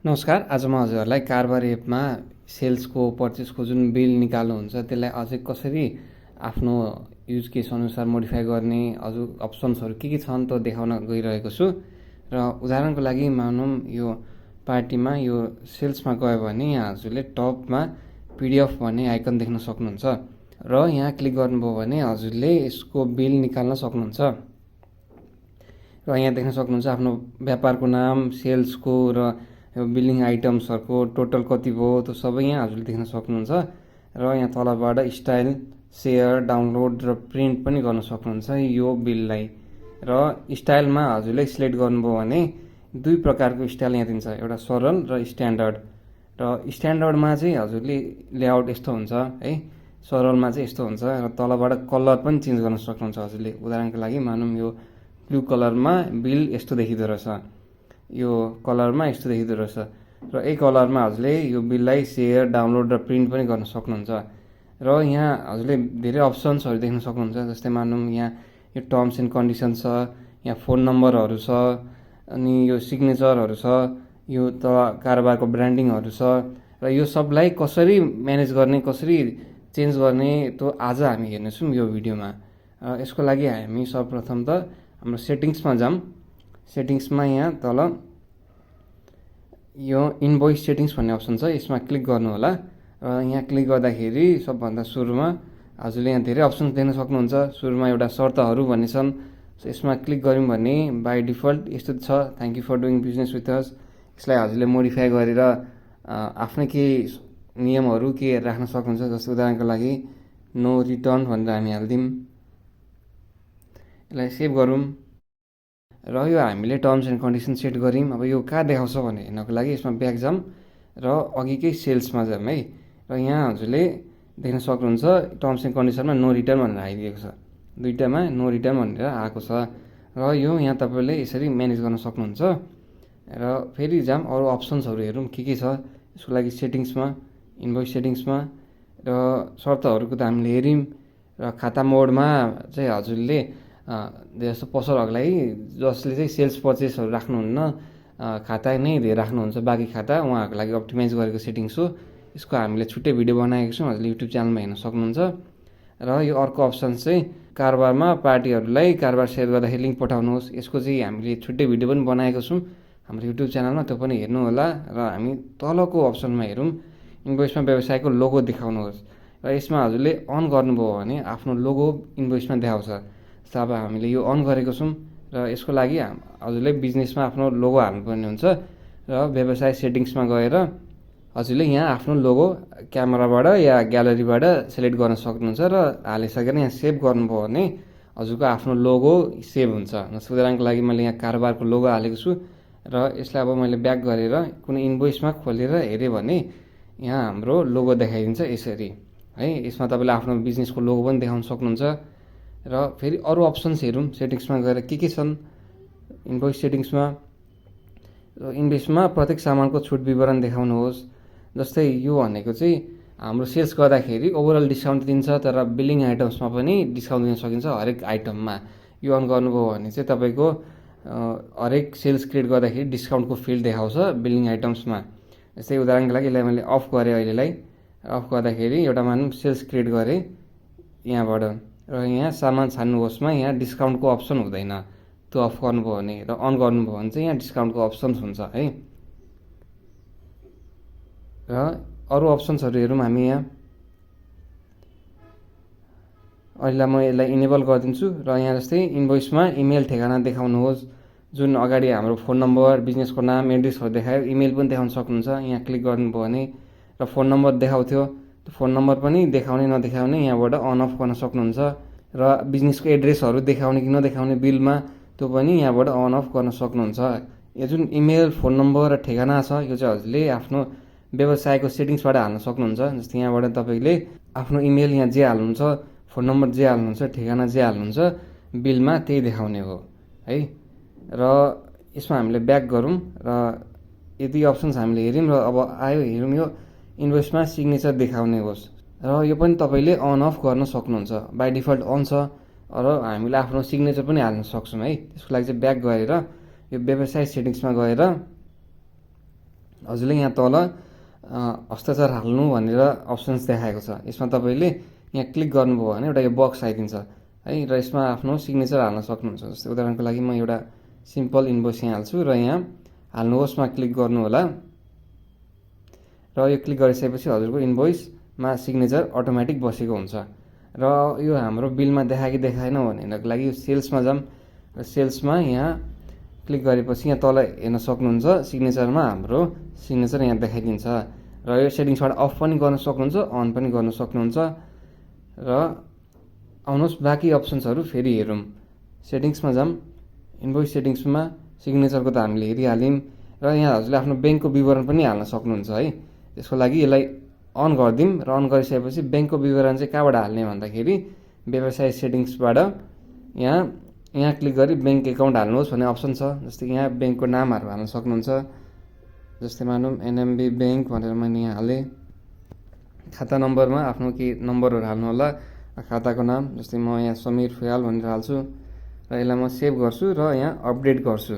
नमस्कार। आज म हजुरहरूलाई कारोबार एपमा सेल्सको पर्चेसको जुन बिल निकाल्नु हुन्छ त्यसलाई अझै कसरी आफ्नो युज केस अनुसार मोडिफाई गर्ने अझ अप्सन्सहरू के छन् त्यो देखाउन गइरहेको छु। र उदाहरणको लागि मानौँ यो पार्टीमा यो सेल्समा गयो भने यहाँ हजुरले टपमा पिडिएफ भन्ने आइकन देख्न सक्नुहुन्छ र यहाँ क्लिक गर्नुभयो भने हजुरले यसको बिल निकाल्न सक्नुहुन्छ। र यहाँ देख्न सक्नुहुन्छ आफ्नो व्यापारको नाम, सेल्सको र बिलिङ आइटम्सहरूको टोटल कति भयो त्यो सबै यहाँ हजुरले देख्न सक्नुहुन्छ। र यहाँ तलबाट स्टाइल, सेयर, डाउनलोड र प्रिन्ट पनि गर्न सक्नुहुन्छ यो बिललाई। र स्टाइलमा हजुरले सिलेक्ट गर्नुभयो भने दुई प्रकारको स्टाइल यहाँ दिन्छ, एउटा सरल र स्ट्यान्डर्ड। र स्ट्यान्डर्डमा चाहिँ हजुरले लेआउट यस्तो हुन्छ है, सरलमा चाहिँ यस्तो हुन्छ। र तलबाट कलर पनि चेन्ज गर्न सक्नुहुन्छ हजुरले। उदाहरणको लागि मानौँ यो ब्लू कलरमा बिल यस्तो देखिँदो रहेछ, यो कलरमा यस्तो देखिँदो रहेछ। र यही कलरमा हजुरले यो बिललाई सेयर, डाउनलोड र प्रिन्ट पनि गर्न सक्नुहुन्छ। र यहाँ हजुरले धेरै अप्सन्सहरू देख्न सक्नुहुन्छ। जस्तै मानौँ यहाँ यो टर्म्स एन्ड कन्डिसन छ, यहाँ फोन नम्बरहरू छ, अनि यो सिग्नेचरहरू छ, यो त कारोबारको ब्रान्डिङहरू छ। र यो सबलाई कसरी म्यानेज गर्ने, कसरी चेन्ज गर्ने त्यो आज हामी हेर्नेछौँ यो भिडियोमा। यसको लागि हामी सर्वप्रथम त हाम्रो सेटिङ्समा जाऊँ। सेटिङ्समा यहाँ तल यो इन्भोइस सेटिङ्स भन्ने अप्सन छ, यसमा क्लिक गर्नु होला। र यहाँ क्लिक गर्दाखेरि सबभन्दा सुरुमा हजुरले यहाँ धेरै अप्सन्स देख्न सक्नुहुन्छ। सुरुमा एउटा शर्तहरू भन्ने छन्, यसमा क्लिक गऱ्यौँ भने बाई डिफल्ट यस्तो छ, thank you for doing business with us. यसलाई हजुरले मोडिफाई गरेर आफ्नै केही नियमहरू के राख्न सक्नुहुन्छ। जस्तो उदाहरणको लागि नो रिटर्न भनेर हामी हालिदिउँ, यसलाई सेभ गरौँ। र यो हामीले टर्म्स एन्ड कन्डिसन सेट गऱ्यौँ। अब यो कहाँ देखाउँछ भने हेर्नको लागि यसमा ब्याक जाऊँ र अघिकै सेल्समा जाऊँ है। र यहाँ हजुरले देख्न सक्नुहुन्छ टर्म्स एन्ड कन्डिसनमा नो रिटर्न भनेर आइदिएको छ, दुईटामा नो रिटर्न भनेर आएको छ। र यो यहाँ तपाईँले यसरी म्यानेज गर्न सक्नुहुन्छ। र फेरि जाऊँ अरू अप्सन्सहरू हेरौँ के छ। यसको लागि सेटिङ्समा, इन्भोइस सेटिङ्समा र शर्तहरूको त हामीले हेऱ्यौँ। र खाता मोडमा चाहिँ हजुरले जस्तो पसलहरूलाई जसले चाहिँ सेल्स पर्चेसहरू राख्नुहुन्न, खाता नै धेरै राख्नुहुन्छ बाँकी खाता, उहाँहरूको लागि अप्टिमाइज गरेको सेटिङ्स हो। यसको हामीले छुट्टै भिडियो बनाएको छौँ, हजुरले युट्युब च्यानलमा हेर्न सक्नुहुन्छ। र यो अर्को अप्सन चाहिँ कारोबारमा पार्टीहरूलाई कारोबार सेयर गर्दाखेरि लिङ्क पठाउनुहोस्, यसको चाहिँ हामीले छुट्टै भिडियो पनि बनाएको छौँ हाम्रो युट्युब च्यानलमा, त्यो पनि हेर्नु होला। र हामी तलको अप्सनमा हेरौँ, इन्भोइसमा व्यवसायको लोगो देखाउनुहोस्। र यसमा हजुरले अन गर्नुभयो भने आफ्नो लोगो इन्भोइसमा देखाउँछ। जस्तो अब हामीले यो अन गरेको छौँ र यसको लागि हजुरले बिजनेसमा आफ्नो लोगो हाल्नुपर्ने हुन्छ। र व्यवसाय सेटिङ्समा गएर हजुरले यहाँ आफ्नो लोगो क्यामेराबाट या ग्यालरीबाट सेलेक्ट गर्न सक्नुहुन्छ। र हालिसकेर यहाँ सेभ गर्नुभयो भने हजुरको आफ्नो लोगो सेभ हुन्छ। जस्तो उदाहरणको लागि मैले यहाँ कारोबारको लोगो हालेको छु र यसलाई अब मैले ब्याक गरेर कुनै इन्भोइसमा खोलेर हेरेँ भने यहाँ हाम्रो लोगो देखाइदिन्छ यसरी है। यसमा तपाईँले आफ्नो बिजनेसको लोगो पनि देखाउन सक्नुहुन्छ। र फेरि अरू अप्सन्स हेरौँ सेटिङ्समा गएर के छन्। इन्भोइस सेटिङ्समा इन्भोइसमा प्रत्येक सामानको छुट विवरण देखाउनुहोस्। जस्तै यो भनेको चाहिँ हाम्रो सेल्स गर्दाखेरि ओभरअल डिस्काउन्ट दिन्छ, तर बिलिङ आइटम्समा पनि डिस्काउन्ट दिन सकिन्छ हरेक आइटममा। यो अन गर्नुभयो भने चाहिँ तपाईँको हरेक सेल्स क्रिएट गर्दाखेरि डिस्काउन्टको फिल्ड देखाउँछ बिलिङ आइटम्समा। जस्तै उदाहरणको लागि यसलाई मैले अफ गरेँ, अहिलेलाई अफ गर्दाखेरि एउटा मानौँ सेल्स क्रिएट गरेँ यहाँबाट, र यहाँ सामान छान्नुहोस्मा यहाँ डिस्काउन्टको अप्सन हुँदैन, त्यो अफ गर्नुभयो भने। र अन गर्नुभयो भने चाहिँ यहाँ डिस्काउन्टको अप्सन्स हुन्छ है। र अरू अप्सन्सहरू हेरौँ हामी यहाँ। अहिले म यसलाई इनेबल गरिदिन्छु। र यहाँ जस्तै इन्भोइसमा इमेल ठेगाना देखाउनुहोस्, जुन अगाडि हाम्रो फोन नम्बर, बिजनेसको नाम, एड्रेसहरू देखायो, इमेल पनि देखाउन सक्नुहुन्छ। यहाँ क्लिक गर्नुभयो भने र फोन नम्बर देखाउँथ्यो, त्यो फोन नम्बर पनि देखाउने नदेखाउने यहाँबाट अन अफ गर्न सक्नुहुन्छ। र बिजनेसको एड्रेसहरू देखाउने कि नदेखाउने बिलमा त्यो पनि यहाँबाट अन अफ गर्न सक्नुहुन्छ। यो जुन इमेल, फोन नम्बर र ठेगाना छ यो चाहिँ हजुरले आफ्नो व्यवसायको सेटिङ्सबाट हाल्न सक्नुहुन्छ। जस्तै यहाँबाट तपाईँले आफ्नो इमेल यहाँ जे हाल्नुहुन्छ, फोन नम्बर जे हाल्नुहुन्छ, ठेगाना जे हाल्नुहुन्छ, बिलमा त्यही देखाउने हो है। र यसमा हामीले ब्याक गरौँ र यति अप्सन्स हामीले हेऱ्यौँ। र अब आयो हेरौँ यो इन्भोइसमा सिग्नेचर देखाउने होस्, र यो पनि तपाईँले अन अफ गर्न सक्नुहुन्छ। बाई डिफल्ट अन छ, र हामीले आफ्नो सिग्नेचर पनि हाल्न सक्छौँ है। त्यसको लागि चाहिँ ब्याक गएर यो व्यवसाय सेटिङ्समा गएर हजुरले यहाँ तल हस्ताक्षर हाल्नु भनेर अप्सन्स देखाएको छ। यसमा तपाईँले यहाँ क्लिक गर्नुभयो भने एउटा यो बक्स आइदिन्छ है, र यसमा आफ्नो सिग्नेचर हाल्न सक्नुहुन्छ। जस्तै उदाहरणको लागि म एउटा सिम्पल इन्भोइस यहाँ हाल्छु र यहाँ हाल्नुहोसमा क्लिक गर्नु होला, र यो क्लिक गरिसकेपछि हजुरको इन्भोइसमा सिग्नेचर अटोमेटिक बसेको हुन्छ। र यो हाम्रो बिलमा देखायो कि देखाएन भनेको लागि यो सेल्समा जाऊँ, र सेल्समा यहाँ क्लिक गरेपछि यहाँ तल हेर्न सक्नुहुन्छ सिग्नेचरमा हाम्रो सिग्नेचर यहाँ देखाइदिन्छ। र यो सेटिङ्सबाट अफ पनि गर्न सक्नुहुन्छ, अन पनि गर्न सक्नुहुन्छ। र आउनुहोस् बाँकी अप्सन्सहरू फेरि हेरौँ। सेटिङ्समा जाऊँ, इन्भोइस सेटिङ्समा सिग्नेचरको त हामीले हेरिहाल्यौँ, र यहाँ हजुरले आफ्नो ब्याङ्कको विवरण पनि हाल्न सक्नुहुन्छ है। त्यसको लागि यसलाई अन गरिदिउँ, र अन गरिसकेपछि ब्याङ्कको विवरण चाहिँ कहाँबाट हाल्ने भन्दाखेरि व्यवसाय सेटिङ्सबाट यहाँ क्लिक गरी ब्याङ्क एकाउन्ट हाल्नुहोस् भन्ने अप्सन छ। जस्तै यहाँ ब्याङ्कको नामहरू हाल्न सक्नुहुन्छ। जस्तै मानौँ एनएमबी ब्याङ्क भनेर मैले यहाँ हालेँ। खाता नम्बरमा आफ्नो केही नम्बरहरू हाल्नु होला, खाताको नाम जस्तै म यहाँ समीर फुयाल भनेर हाल्छु, र यसलाई म सेभ गर्छु र यहाँ अपडेट गर्छु,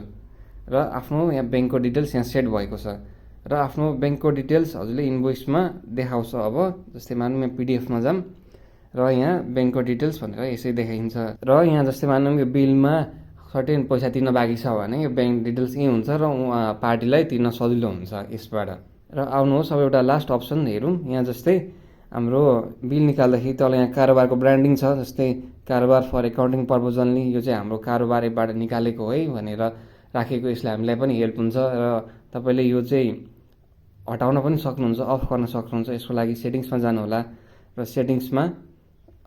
र आफ्नो यहाँ ब्याङ्कको डिटेल्स यहाँ सेट भएको छ। र आफ्नो ब्याङ्कको डिटेल्स हजुरले इन्भोइसमा देखाउँछ। अब जस्तै मानौँ यहाँ पिडिएफमा जाऊँ, र यहाँ ब्याङ्कको डिटेल्स भनेर यसै देखाइन्छ। र यहाँ जस्तै मानौँ यो बिलमा सर्टेन पैसा तिर्न बाँकी छ भने यो ब्याङ्क डिटेल्स यहीँ हुन्छ, र पार्टीलाई तिर्न सजिलो हुन्छ यसबाट। र आउनुहोस् अब एउटा लास्ट अप्सन हेरौँ। यहाँ जस्तै हाम्रो बिल निकाल्दाखेरि तल यहाँ कारोबारको ब्रान्डिङ छ। जस्तै कारोबार फर एकाउन्टिङ पर्पज अन्ली, यो चाहिँ हाम्रो कारोबार एपबाट निकालेको है भनेर राखेको, यसले हामीलाई पनि हेल्प हुन्छ। र तपाईँले यो चाहिँ हटाउन पनि सक्नुहुन्छ, अफ गर्न सक्नुहुन्छ। यसको लागि सेटिङ्समा जानु होला, र सेटिङ्समा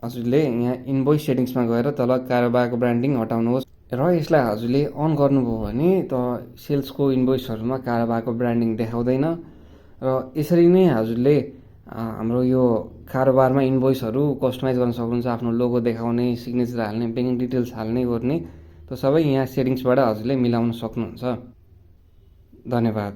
हजुरले यहाँ इन्भोइस सेटिङ्समा गएर तल कारोबारको ब्रान्डिङ हटाउनुहोस्, र यसलाई हजुरले अन गर्नुभयो भने त सेल्सको इन्भोइसहरूमा कारोबारको ब्रान्डिङ देखाउँदैन। र यसरी नै हजुरले हाम्रो यो कारोबारमा इन्भोइसहरू कस्टमाइज गर्न सक्नुहुन्छ। आफ्नो लोगो देखाउने, सिग्नेचर हाल्ने, ब्याङ्क डिटेल्स हाल्ने गर्ने, त्यो सबै यहाँ सेटिङ्सबाट हजुरले मिलाउन सक्नुहुन्छ। धन्यवाद।